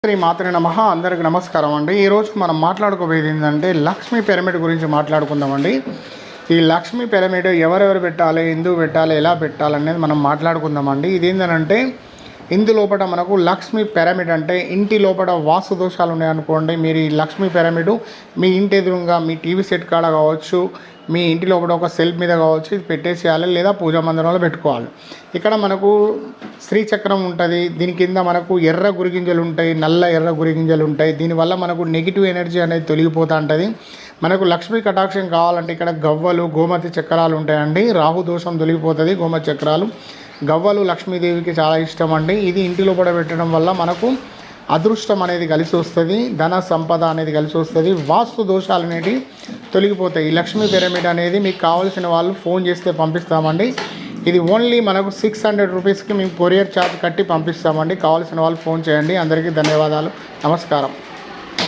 శ్రీ మాత్రే నమః. అందరికి నమస్కారం అండి. ఈరోజు మనం మాట్లాడుకోబోయేది ఏంటంటే లక్ష్మీ పిరమిడ్ గురించి మాట్లాడుకుందామండి. ఈ లక్ష్మీ పిరమిడ్ ఎవరెవరు పెట్టాలి, ఎందుకు పెట్టాలి, ఎలా పెట్టాలనేది మనం మాట్లాడుకుందామండి. ఇదేంటంటే ఇంటి లోపల మనకు లక్ష్మీ పిరమిడ్ అంటే ఇంటి లోపల వాస్తు దోషాలు ఉన్నాయనుకోండి, మీరు ఈ లక్ష్మీ పిరమిడ్ మీ ఇంటి ఎదురుగా మీ టీవీ సెట్ కాడ కావచ్చు, మీ ఇంటి లోపల ఒక సెల్ఫ్ మీద కావచ్చు, ఇది పెట్టేసేయాలి, లేదా పూజా మందిరంలో పెట్టుకోవాలి. ఇక్కడ మనకు శ్రీచక్రం ఉంటుంది, దీని కింద మనకు ఎర్ర గురిగింజలు ఉంటాయి, నల్ల ఎర్ర గురిగింజలు ఉంటాయి. దీనివల్ల మనకు నెగిటివ్ ఎనర్జీ అనేది తొలగిపోతూ ఉంటుంది. మనకు లక్ష్మీ కటాక్షం కావాలంటే ఇక్కడ గవ్వలు, గోమతి చక్రాలు ఉంటాయండి. రాహు దోషం తొలగిపోతుంది. గోమతి చక్రాలు, గవ్వలు లక్ష్మీదేవికి చాలా ఇష్టం అండి. ఇది ఇంటి లోపల పెట్టడం వల్ల మనకు అదృష్టం అనేది కలిసి వస్తుంది, ధన సంపద అనేది కలిసి వస్తుంది, వాస్తు దోషాలు అనేవి తొలగిపోతాయి. ఈ లక్ష్మీ పిరమిడ్ అనేది మీకు కావాల్సిన వాళ్ళు ఫోన్ చేస్తే పంపిస్తామండి. ఇది ఓన్లీ మనకు 600 రూపీస్కి మేము కొరియర్ ఛార్జ్ కట్టి పంపిస్తామండి. కావాల్సిన వాళ్ళు ఫోన్ చేయండి. అందరికీ ధన్యవాదాలు. నమస్కారం.